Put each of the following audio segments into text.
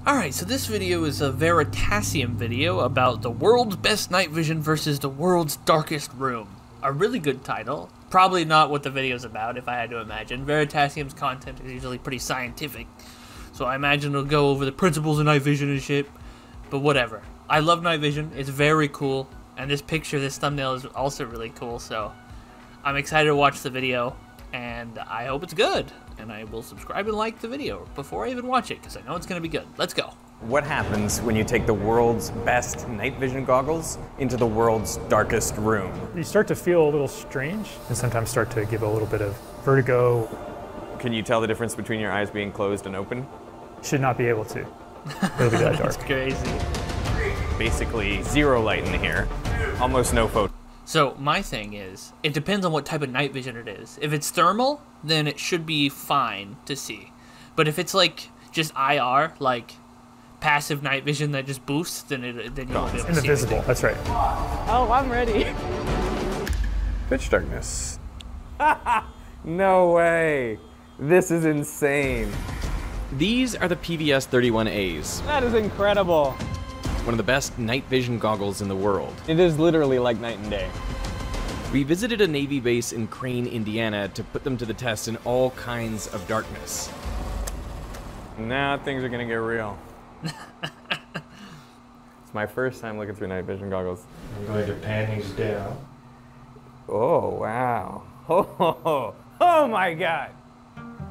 Alright, so this video is a Veritasium video about the world's best night vision versus the world's darkest room. A really good title. Probably not what the video's about, if I had to imagine. Veritasium's content is usually pretty scientific, so I imagine it'll go over the principles of night vision and shit, but whatever. I love night vision, it's very cool, and this picture, this thumbnail is also really cool, so I'm excited to watch the video, and I hope it's good. And I will subscribe and like the video before I even watch it, because I know it's going to be good. Let's go. What happens when you take the world's best night vision goggles into the world's darkest room? You start to feel a little strange and sometimes start to give a little bit of vertigo. Can you tell the difference between your eyes being closed and open? Should not be able to. It'll be that dark. That's crazy. Basically zero light in here, almost no photo. So my thing is, it depends on what type of night vision it is. If it's thermal, then it should be fine to see. But if it's like just IR, like passive night vision that just boosts, then you won't be able to see Invisible, anything. that's right. Oh, I'm ready. Pitch darkness. No way. This is insane. These are the PVS 31As, That is incredible. one of the best night vision goggles in the world. It is literally like night and day. We visited a Navy base in Crane, Indiana to put them to the test in all kinds of darkness. Now things are gonna get real. It's my first time looking through night vision goggles. I'm going to pan these down. Oh, wow. Oh my God.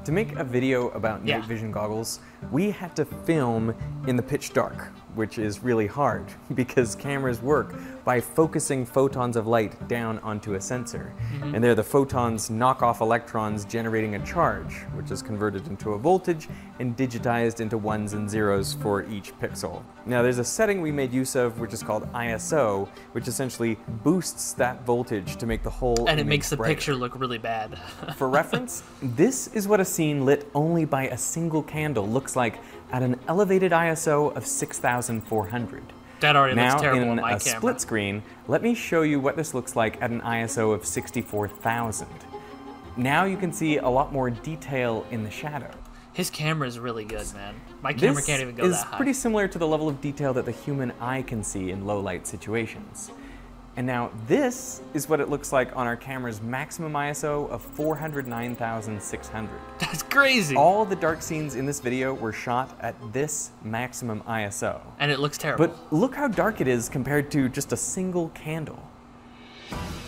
To make a video about night vision goggles, we had to film in the pitch dark, which is really hard because cameras work by focusing photons of light down onto a sensor. And there the photons knock off electrons, generating a charge, which is converted into a voltage and digitized into ones and zeros for each pixel. Now there's a setting we made use of which is called ISO, which essentially boosts that voltage to make the whole And it image makes the brighter. picture look really bad. For reference, this is what a scene lit only by a single candle looks like at an elevated ISO of 6,400. That already looks Now, terrible in on my a camera. split screen, let me show you what this looks like at an ISO of 64,000. Now you can see a lot more detail in the shadow. His camera is really good, man. My camera This can't even go is that high. pretty similar to the level of detail that the human eye can see in low light situations. And now this is what it looks like on our camera's maximum ISO of 409,600. That's crazy. All the dark scenes in this video were shot at this maximum ISO. And it looks terrible. But look how dark it is compared to just a single candle.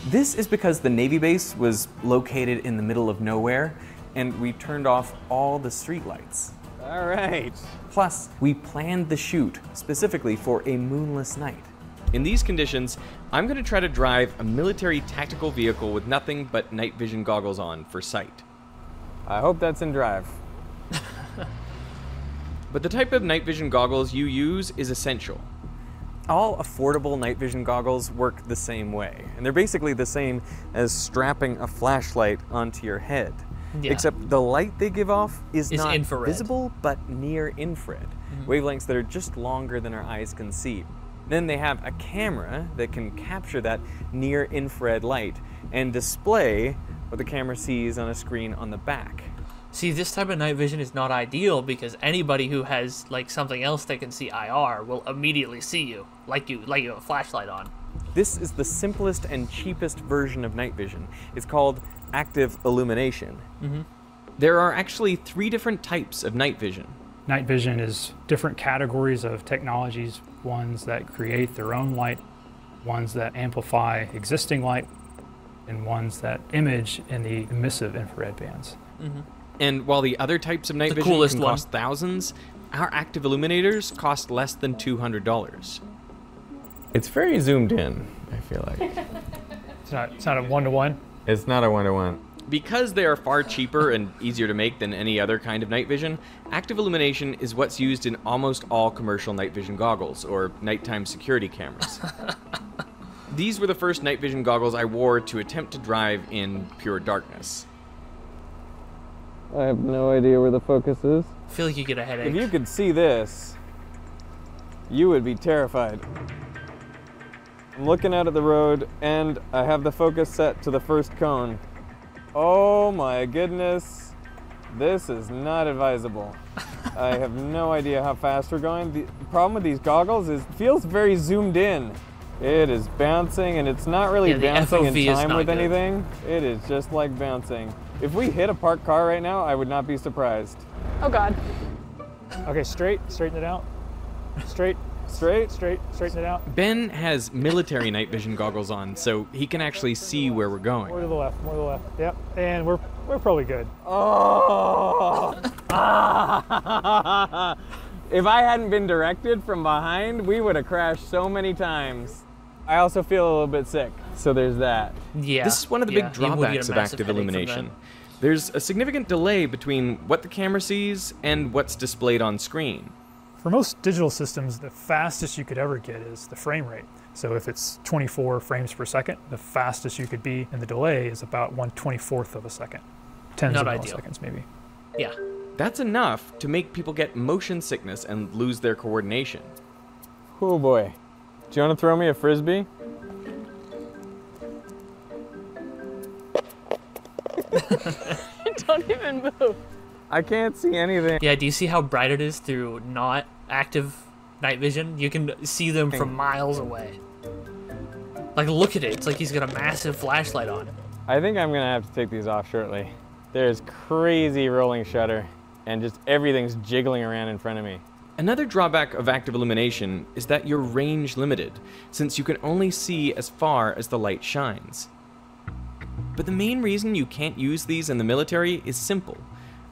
This is because the Navy base was located in the middle of nowhere, and we turned off all the street lights. All right. Plus, we planned the shoot specifically for a moonless night. In these conditions, I'm going to try to drive a military tactical vehicle with nothing but night vision goggles on for sight. I hope that's in drive. But the type of night vision goggles you use is essential. All affordable night vision goggles work the same way, and they're basically the same as strapping a flashlight onto your head. Yeah. Except the light they give off is not infrared. visible, but near infrared, wavelengths that are just longer than our eyes can see. Then they have a camera that can capture that near infrared light and display what the camera sees on a screen on the back. See, this type of night vision is not ideal because anybody who has like something else that can see IR will immediately see you, like you have a flashlight on. This is the simplest and cheapest version of night vision. It's called active illumination. There are actually 3 different types of night vision. Night vision is different categories of technologies, ones that create their own light, ones that amplify existing light, and ones that image in the emissive infrared bands. And while the other types of night The vision coolest can one. cost thousands, our active illuminators cost less than $200. It's very zoomed in, I feel like. It's not a one-to-one. It's not a one-to-one. Because they are far cheaper and easier to make than any other kind of night vision, active illumination is what's used in almost all commercial night vision goggles, or nighttime security cameras. These were the first night vision goggles I wore to attempt to drive in pure darkness. I have no idea where the focus is. I feel like you get a headache. If you could see this, you would be terrified. I'm looking out at the road and I have the focus set to the first cone. Oh my goodness, this is not advisable. I have no idea how fast we're going. The problem with these goggles is it feels very zoomed in. It is bouncing, and it's not really bouncing in time with anything. It is just like bouncing. If we hit a parked car right now, I would not be surprised. Oh God. Okay, straighten it out. Straighten it out. Ben has military night vision goggles on, so he can actually see where we're going. More to the left, Yep, and we're probably good. Oh! If I hadn't been directed from behind, we would have crashed so many times. I also feel a little bit sick, so there's that. Yeah. This is one of the big drawbacks of active illumination. There's a significant delay between what the camera sees and what's displayed on screen. For most digital systems, the fastest you could ever get is the frame rate. So if it's 24 frames per second, the fastest you could be, and the delay is about 1/24th of a second. Tens of milliseconds, maybe. Yeah. That's enough to make people get motion sickness and lose their coordination. Oh boy. Do you want to throw me a frisbee? Don't even move. I can't see anything. Yeah, do you see how bright it is through not active night vision? You can see them from miles away. Like, look at it. It's like he's got a massive flashlight on it. I think I'm gonna have to take these off shortly. There's crazy rolling shutter, and just everything's jiggling around in front of me. Another drawback of active illumination is that you're range limited, since you can only see as far as the light shines. But the main reason you can't use these in the military is simple.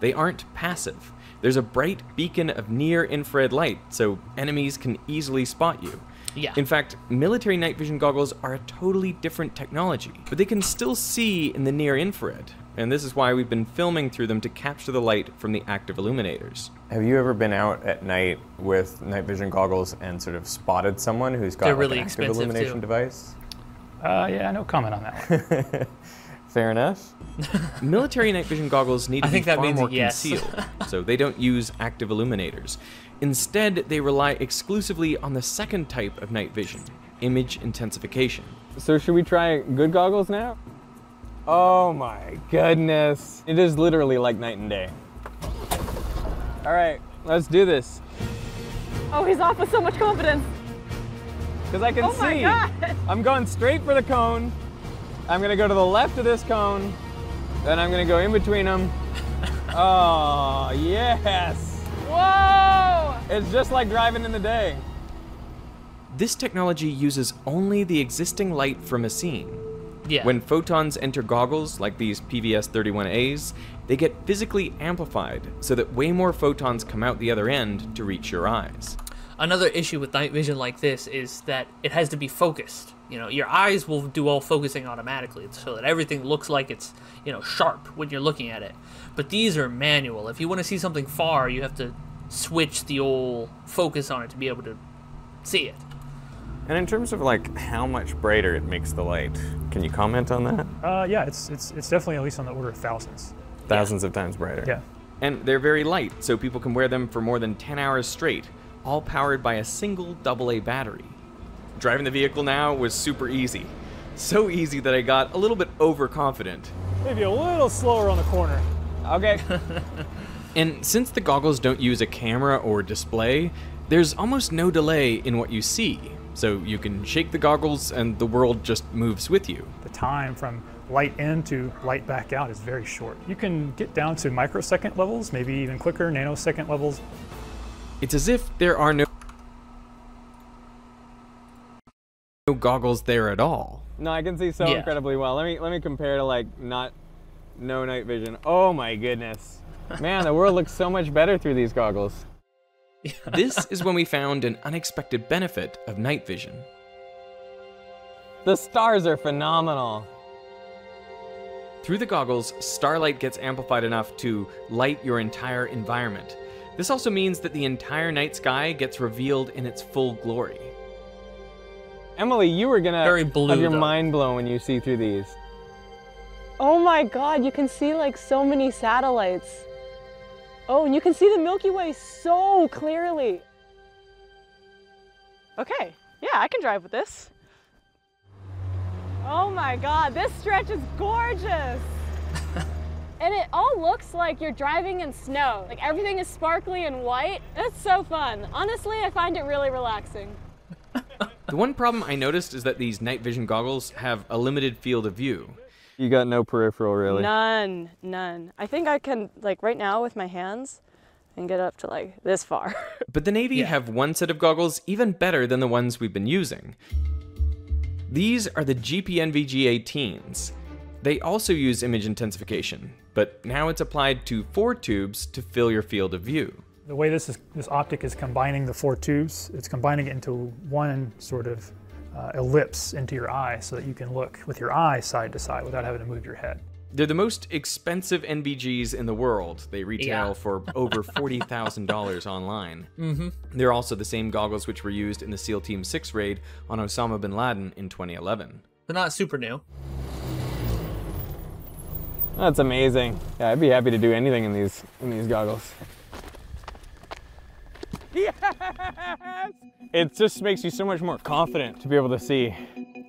They aren't passive. There's a bright beacon of near-infrared light, so enemies can easily spot you. Yeah. In fact, military night vision goggles are a totally different technology, but they can still see in the near-infrared, and this is why we've been filming through them to capture the light from the active illuminators. Have you ever been out at night with night vision goggles and sort of spotted someone who's got really an active illumination device? Yeah, no comment on that one. Fair enough. Military night vision goggles need to be far more yes. concealed, so they don't use active illuminators. Instead, they rely exclusively on the second type of night vision, image intensification. So should we try good goggles now? Oh my goodness. It is literally like night and day. All right, let's do this. Oh, he's off with so much confidence. Because I can see. Oh my God. I'm going straight for the cone. I'm gonna go to the left of this cone. Then I'm gonna go in between them. Oh, yes. Whoa! It's just like driving in the day. This technology uses only the existing light from a scene. Yeah. When photons enter goggles, like these PVS-31As, they get physically amplified so that way more photons come out the other end to reach your eyes. Another issue with night vision like this is that it has to be focused. You know, your eyes will do all focusing automatically so that everything looks like it's, you know, sharp when you're looking at it. But these are manual. If you want to see something far, you have to switch the old focus on it to be able to see it. And in terms of like how much brighter it makes the light, can you comment on that? Yeah, it's definitely at least on the order of thousands. Thousands of times brighter. Yeah. And they're very light, so people can wear them for more than 10 hours straight, all powered by a single AA battery. Driving the vehicle now was super easy. So easy that I got a little bit overconfident. Maybe a little slower on the corner. Okay. And since the goggles don't use a camera or display, there's almost no delay in what you see. So you can shake the goggles and the world just moves with you. The time from light in to light back out is very short. You can get down to microsecond levels, maybe even quicker, nanosecond levels. It's as if there are no goggles there at all. No, I can see so incredibly well. Let me compare to like no night vision. Oh my goodness. Man, the world looks so much better through these goggles. This is when we found an unexpected benefit of night vision. The stars are phenomenal. Through the goggles, starlight gets amplified enough to light your entire environment. This also means that the entire night sky gets revealed in its full glory. Emily, you were gonna have your mind blown when you see through these. Oh my God, you can see like so many satellites. Oh, and you can see the Milky Way so clearly. Okay, yeah, I can drive with this. Oh my God, this stretch is gorgeous. And it all looks like you're driving in snow. Like everything is sparkly and white. It's so fun. Honestly, I find it really relaxing. The one problem I noticed is that these night vision goggles have a limited field of view. You got no peripheral, really? None. I think I can, like right now with my hands, and get up to like this far. But the Navy have one set of goggles even better than the ones we've been using. These are the GPNVG-18s. They also use image intensification, but now it's applied to 4 tubes to fill your field of view. The way this optic is combining the 4 tubes, it's combining it into one sort of ellipse into your eye so that you can look with your eye side to side without having to move your head. They're the most expensive NVGs in the world. They retail for over $40,000 online. They're also the same goggles which were used in the SEAL Team 6 raid on Osama bin Laden in 2011. They're not super new. That's amazing. Yeah, I'd be happy to do anything in these goggles. Yes! It just makes you so much more confident to be able to see.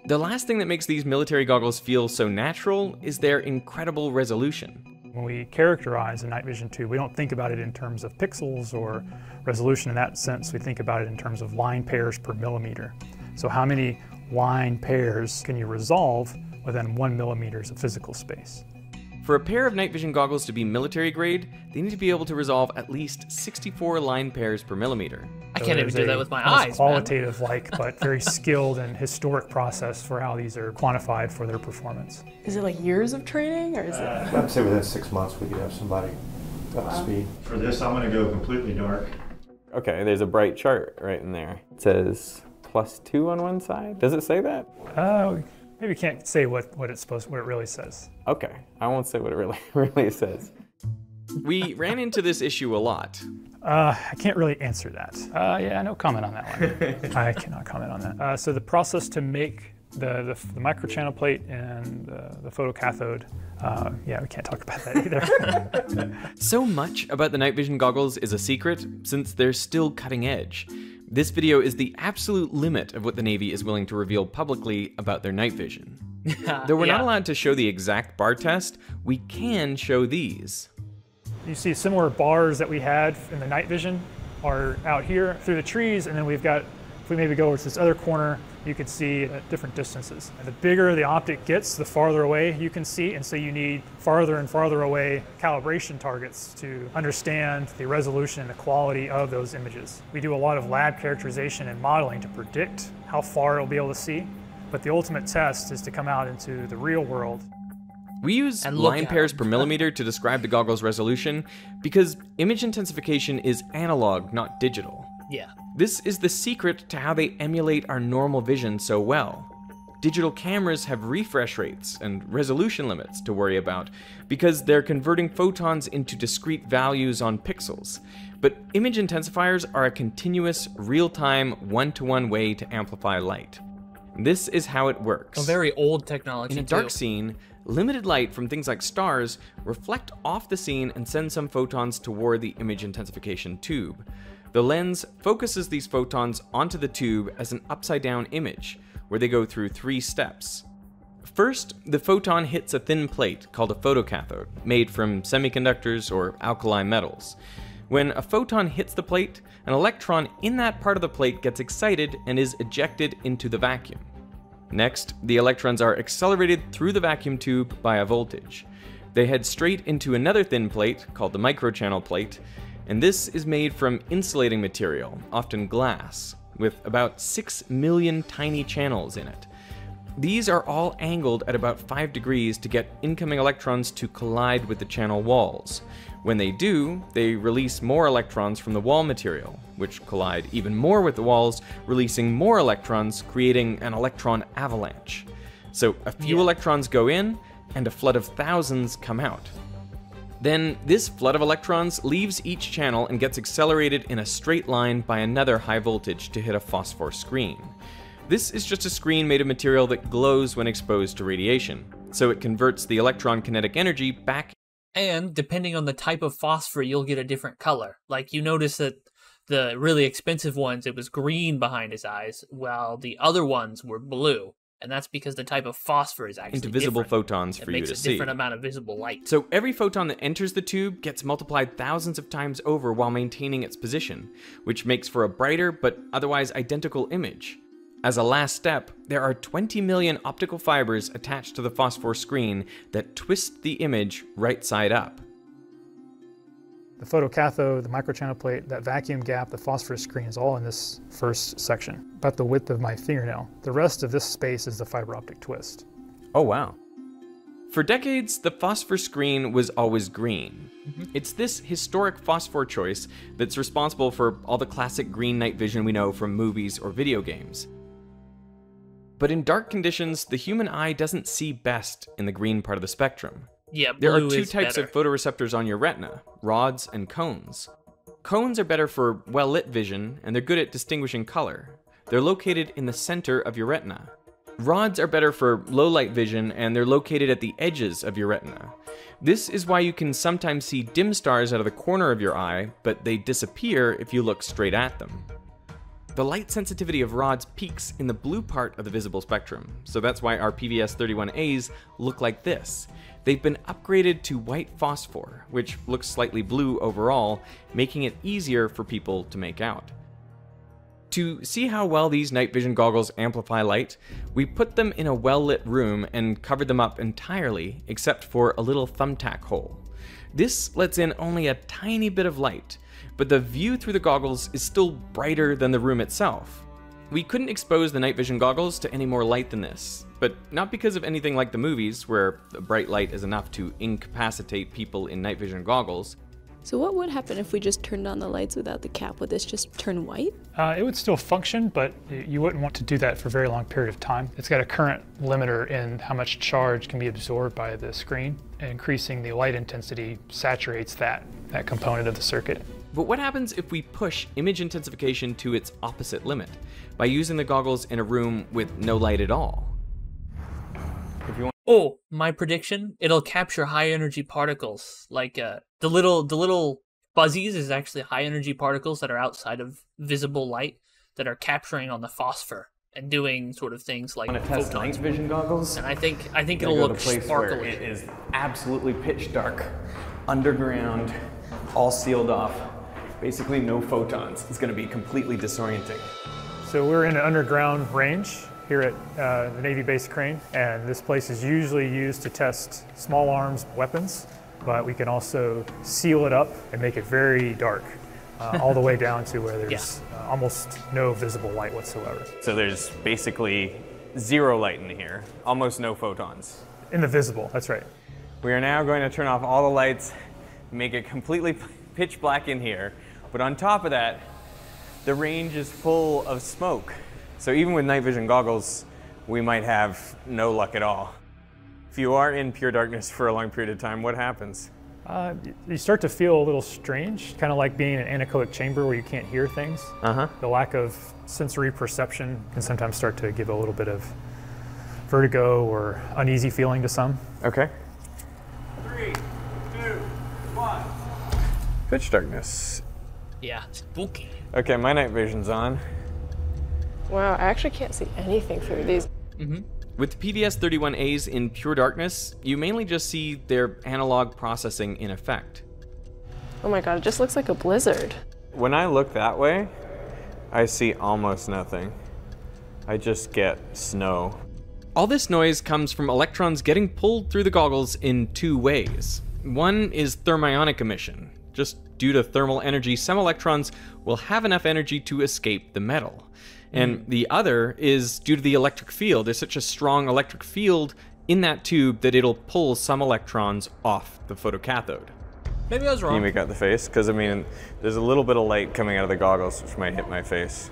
The last thing that makes these military goggles feel so natural is their incredible resolution. When we characterize a night vision tube, we don't think about it in terms of pixels or resolution in that sense. We think about it in terms of line pairs per millimeter. So how many line pairs can you resolve within 1 millimeter of physical space? For a pair of night vision goggles to be military grade, they need to be able to resolve at least 64 line pairs per millimeter. I can't even do that with my eyes, qualitative but very skilled and historic process for how these are quantified for their performance. Is it like years of training, or is it? I'd say within 6 months we could have somebody up to speed. For this, I'm going to go completely dark. Okay, there's a bright chart right in there. It says +2 on one side. Does it say that? Maybe you can't say what it really says. Okay, I won't say what it really says. We ran into this issue a lot. I can't really answer that. Yeah, no comment on that one. I cannot comment on that. So the process to make the microchannel plate and the photocathode, yeah, we can't talk about that either. So much about the night vision goggles is a secret, since they're still cutting edge. This video is the absolute limit of what the Navy is willing to reveal publicly about their night vision. Though we're not allowed to show the exact bar test, we can show these. You see similar bars that we had in the night vision are out here through the trees, and then we've got, if we maybe go over to this other corner, you can see at different distances. And the bigger the optic gets, the farther away you can see, and so you need farther and farther away calibration targets to understand the resolution and the quality of those images. We do a lot of lab characterization and modeling to predict how far it'll be able to see, but the ultimate test is to come out into the real world. We use line pairs per millimeter to describe the goggle's resolution because image intensification is analog, not digital. Yeah. This is the secret to how they emulate our normal vision so well. Digital cameras have refresh rates and resolution limits to worry about because they're converting photons into discrete values on pixels. But image intensifiers are a continuous, real-time, one-to-one way to amplify light. This is how it works. A very old technology, In a dark scene, limited light from things like stars reflect off the scene and send some photons toward the image intensification tube. The lens focuses these photons onto the tube as an upside-down image, where they go through 3 steps. First, the photon hits a thin plate called a photocathode, made from semiconductors or alkali metals. When a photon hits the plate, an electron in that part of the plate gets excited and is ejected into the vacuum. Next, the electrons are accelerated through the vacuum tube by a voltage. They head straight into another thin plate, called the microchannel plate, and this is made from insulating material, often glass, with about 6 million tiny channels in it. These are all angled at about 5 degrees to get incoming electrons to collide with the channel walls. When they do, they release more electrons from the wall material, which collide even more with the walls, releasing more electrons, creating an electron avalanche. So a few electrons go in, and a flood of thousands come out. Then this flood of electrons leaves each channel and gets accelerated in a straight line by another high voltage to hit a phosphor screen. This is just a screen made of material that glows when exposed to radiation, so it converts the electron kinetic energy back. And depending on the type of phosphor, you'll get a different color. Like you notice that the really expensive ones, it was green behind his eyes, while the other ones were blue. And that's because the type of phosphor is actually into visible different. photons for you to see. It makes a different amount of visible light. So every photon that enters the tube gets multiplied thousands of times over while maintaining its position, which makes for a brighter but otherwise identical image. As a last step, there are 20 million optical fibers attached to the phosphor screen that twist the image right side up. The photocathode, the microchannel plate, that vacuum gap, the phosphorus screen is all in this first section, about the width of my fingernail. The rest of this space is the fiber optic twist. Oh, wow. For decades, the phosphor screen was always green. It's this historic phosphor choice that's responsible for all the classic green night vision we know from movies or video games. But in dark conditions, the human eye doesn't see best in the green part of the spectrum. Yeah, there are blue two is types better. of photoreceptors on your retina, rods and cones. Cones are better for well-lit vision, and they're good at distinguishing color. They're located in the center of your retina. Rods are better for low-light vision, and they're located at the edges of your retina. This is why you can sometimes see dim stars out of the corner of your eye, but they disappear if you look straight at them. The light sensitivity of rods peaks in the blue part of the visible spectrum, so that's why our PVS-31As look like this. They've been upgraded to white phosphor, which looks slightly blue overall, making it easier for people to make out. To see how well these night vision goggles amplify light, we put them in a well-lit room and covered them up entirely, except for a little thumbtack hole. This lets in only a tiny bit of light, but the view through the goggles is still brighter than the room itself. We couldn't expose the night vision goggles to any more light than this, but not because of anything like the movies, where the bright light is enough to incapacitate people in night vision goggles. So what would happen if we just turned on the lights without the cap? Would this just turn white? It would still function, but you wouldn't want to do that for a very long period of time. It's got a current limiter in how much charge can be absorbed by the screen, and increasing the light intensity saturates that component of the circuit. But what happens if we push image intensification to its opposite limit, by using the goggles in a room with no light at all? Oh, my prediction, it'll capture high energy particles, like the little fuzzies is actually high energy particles that are outside of visible light that are capturing on the phosphor and doing sort of things like photons. Test night vision goggles. And I think it'll look sparkly. It is absolutely pitch dark, underground, all sealed off. Basically no photons. It's going to be completely disorienting. So we're in an underground range here at the Navy Base Crane, and this place is usually used to test small arms weapons, but we can also seal it up and make it very dark, all the way down to where there's almost no visible light whatsoever. So there's basically zero light in here, almost no photons. In the visible, that's right. We are now going to turn off all the lights, make it completely pitch black in here, but on top of that, the range is full of smoke. So even with night vision goggles, we might have no luck at all. If you are in pure darkness for a long period of time, what happens? You start to feel a little strange, kind of like being in an anechoic chamber where you can't hear things. The lack of sensory perception can sometimes start to give a little bit of vertigo or uneasy feeling to some. Okay. 3, 2, 1. Pitch darkness. Yeah, spooky. Okay, my night vision's on. Wow, I actually can't see anything through these. With PVS-31As in pure darkness, you mainly just see their analog processing in effect. Oh my god, it just looks like a blizzard. When I look that way, I see almost nothing. I just get snow. All this noise comes from electrons getting pulled through the goggles in two ways. One is thermionic emission. Just due to thermal energy, some electrons will have enough energy to escape the metal. And the other is due to the electric field. There's such a strong electric field in that tube that it'll pull some electrons off the photocathode. Maybe I was wrong. Can you make out the face? Because, I mean, there's a little bit of light coming out of the goggles, which might hit my face.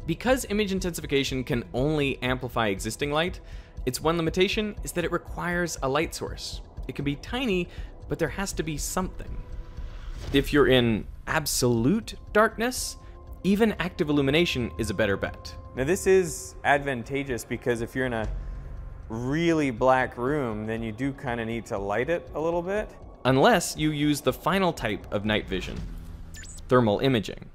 Because image intensification can only amplify existing light, its one limitation is that it requires a light source. It can be tiny, but there has to be something. If you're in absolute darkness, even active illumination is a better bet. Now this is advantageous because if you're in a really black room, then you do kind of need to light it a little bit. Unless you use the final type of night vision, thermal imaging.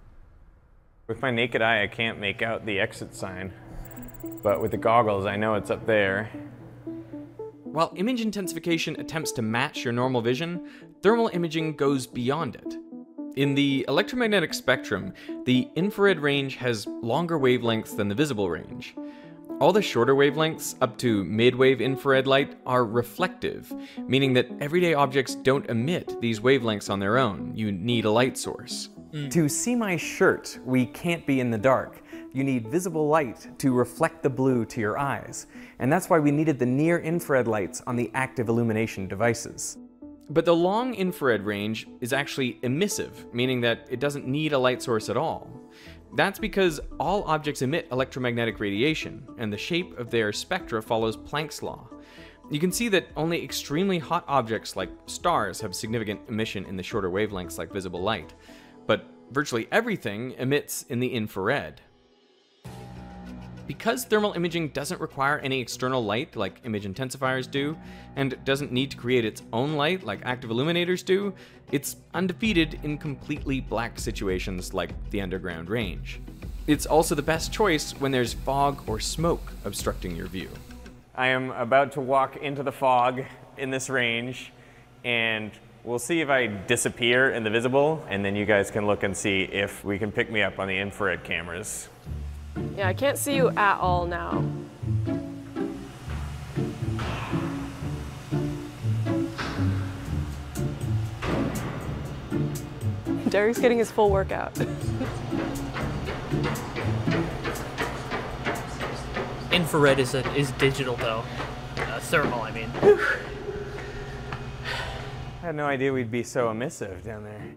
With my naked eye, I can't make out the exit sign. but with the goggles, I know it's up there. While image intensification attempts to match your normal vision, thermal imaging goes beyond it. In the electromagnetic spectrum, the infrared range has longer wavelengths than the visible range. All the shorter wavelengths, up to mid-wave infrared light, are reflective, meaning that everyday objects don't emit these wavelengths on their own. You need a light source. To see my shirt, we can't be in the dark. You need visible light to reflect the blue to your eyes. And that's why we needed the near-infrared lights on the active illumination devices. But the long infrared range is actually emissive, meaning that it doesn't need a light source at all. That's because all objects emit electromagnetic radiation, and the shape of their spectra follows Planck's law. You can see that only extremely hot objects like stars have significant emission in the shorter wavelengths like visible light, but virtually everything emits in the infrared. Because thermal imaging doesn't require any external light like image intensifiers do, and doesn't need to create its own light like active illuminators do, it's undefeated in completely black situations like the underground range. It's also the best choice when there's fog or smoke obstructing your view. I am about to walk into the fog in this range, and we'll see if I disappear in the visible, and then you guys can look and see if we can pick me up on the infrared cameras. Yeah, I can't see you at all now. Derek's getting his full workout. Infrared is digital though. Thermal, I mean. I had no idea we'd be so emissive down there.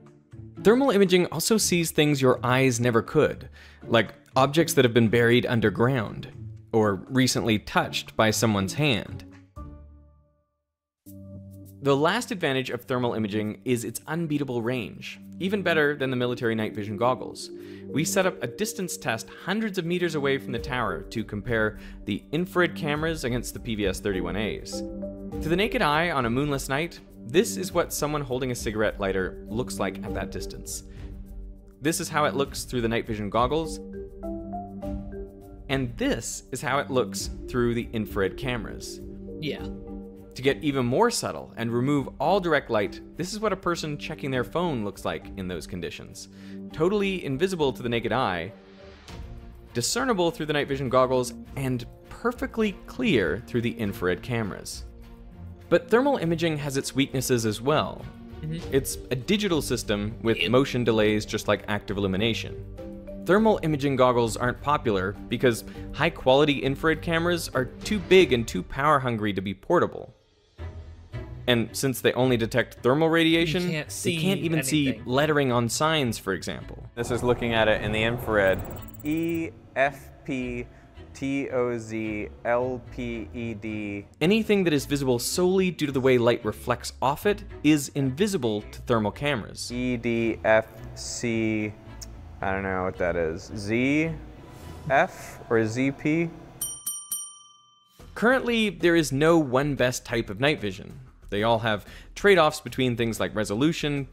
Thermal imaging also sees things your eyes never could, like objects that have been buried underground, or recently touched by someone's hand. The last advantage of thermal imaging is its unbeatable range, even better than the military night vision goggles. We set up a distance test hundreds of meters away from the tower to compare the infrared cameras against the PVS-31As. To the naked eye on a moonless night, this is what someone holding a cigarette lighter looks like at that distance. This is how it looks through the night vision goggles, and this is how it looks through the infrared cameras. Yeah. To get even more subtle and remove all direct light, this is what a person checking their phone looks like in those conditions. Totally invisible to the naked eye, discernible through the night vision goggles, and perfectly clear through the infrared cameras. But thermal imaging has its weaknesses as well. It's a digital system with motion delays just like active illumination. Thermal imaging goggles aren't popular because high-quality infrared cameras are too big and too power-hungry to be portable. And since they only detect thermal radiation, they can't even see lettering on signs, for example. This is looking at it in the infrared. EFPTOZLPED. Anything that is visible solely due to the way light reflects off it is invisible to thermal cameras. EDFC, I don't know what that is. ZF or ZP? Currently, there is no one best type of night vision. They all have trade-offs between things like resolution.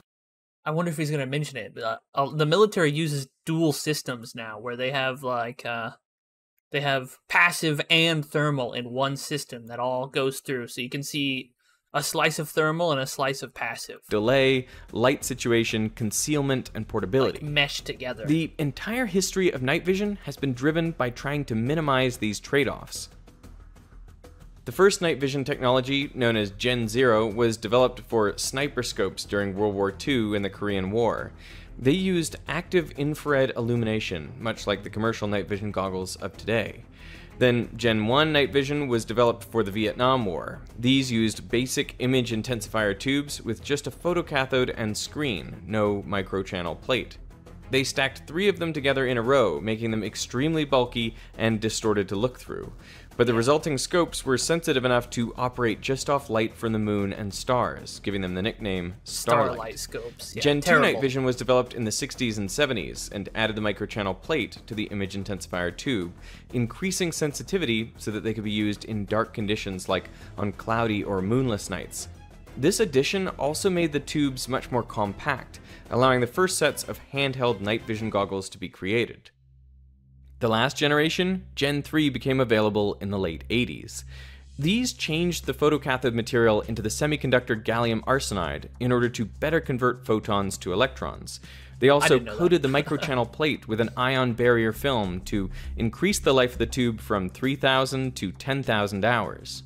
I wonder if he's going to mention it. The military uses dual systems now, where they have like they have passive and thermal in one system that all goes through, so you can see a slice of thermal and a slice of passive. Delay, light situation, concealment, and portability. Like meshed together. The entire history of night vision has been driven by trying to minimize these trade-offs. The first night vision technology, known as Gen 0, was developed for sniper scopes during World War II and the Korean War. They used active infrared illumination, much like the commercial night vision goggles of today. Then Gen 1 night vision was developed for the Vietnam War. These used basic image intensifier tubes with just a photocathode and screen, no microchannel plate. They stacked 3 of them together in a row, making them extremely bulky and distorted to look through. But the resulting scopes were sensitive enough to operate just off light from the moon and stars, giving them the nickname Starlight scopes. Yeah, Gen 2 terrible. night vision was developed in the 60s and 70s and added the microchannel plate to the image intensifier tube, increasing sensitivity so that they could be used in dark conditions like on cloudy or moonless nights. This addition also made the tubes much more compact, allowing the first sets of handheld night vision goggles to be created. The last generation, Gen 3, became available in the late 80s. These changed the photocathode material into the semiconductor gallium arsenide in order to better convert photons to electrons. They also coated the microchannel plate with an ion barrier film to increase the life of the tube from 3,000 to 10,000 hours.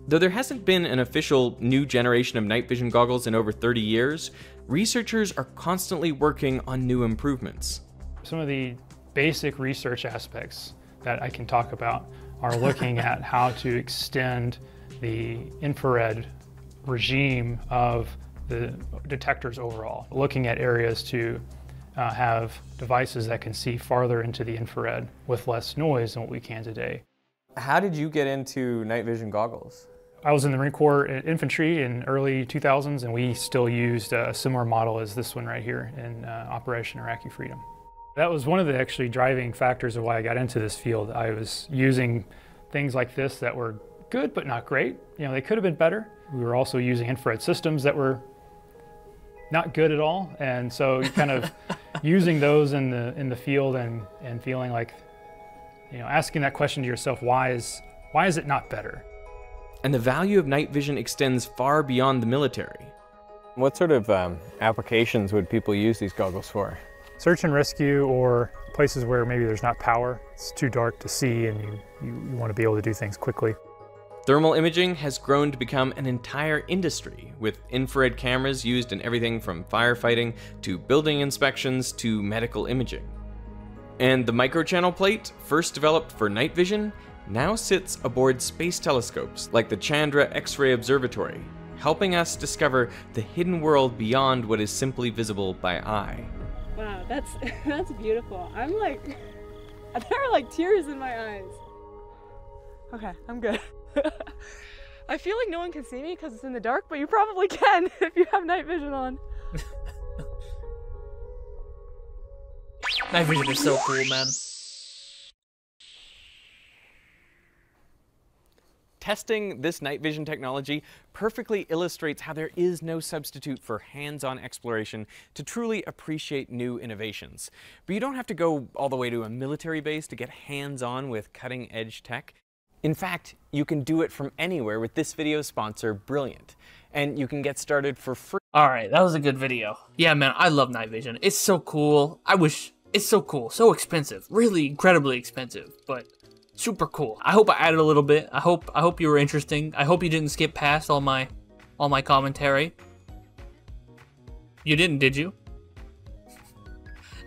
Though there hasn't been an official new generation of night vision goggles in over 30 years, researchers are constantly working on new improvements. Some of the basic research aspects that I can talk about are looking at how to extend the infrared regime of the detectors overall, looking at areas to have devices that can see farther into the infrared with less noise than what we can today. How did you get into night vision goggles? I was in the Marine Corps infantry in early 2000s, and we still used a similar model as this one right here in Operation Iraqi Freedom. That was one of the actually driving factors of why I got into this field. I was using things like this that were good but not great. You know, they could have been better. We were also using infrared systems that were not good at all, and so kind of using those in the field and feeling like, you know, asking that question to yourself, why is it not better? And the value of night vision extends far beyond the military. What sort of applications would people use these goggles for? Search and rescue, or places where maybe there's not power, it's too dark to see, and you want to be able to do things quickly. Thermal imaging has grown to become an entire industry, with infrared cameras used in everything from firefighting to building inspections to medical imaging. And the microchannel plate, first developed for night vision, now sits aboard space telescopes like the Chandra X-ray Observatory, helping us discover the hidden world beyond what is simply visible by eye. Wow, that's beautiful. I'm like, there are like tears in my eyes. Okay, I'm good. I feel like no one can see me because it's in the dark, but you probably can if you have night vision on. Night vision is so cool, man. Testing this night vision technology perfectly illustrates how there is no substitute for hands-on exploration to truly appreciate new innovations. But you don't have to go all the way to a military base to get hands-on with cutting-edge tech. In fact, you can do it from anywhere with this video's sponsor, Brilliant. And you can get started for free. Alright, that was a good video. Yeah, man, I love night vision. It's so cool. It's so cool. So expensive. Really incredibly expensive, but super cool. I hope I added a little bit. I hope you were interesting. I hope you didn't skip past all my commentary. You didn't, did you?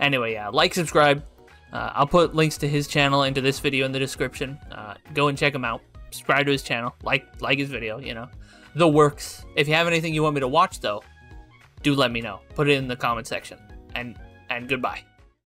Anyway, yeah, like, subscribe. I'll put links to his channel into this video in the description. Go and check him out. Subscribe to his channel. Like his video, you know. The works. If you have anything you want me to watch, though, do let me know. Put it in the comment section. And goodbye.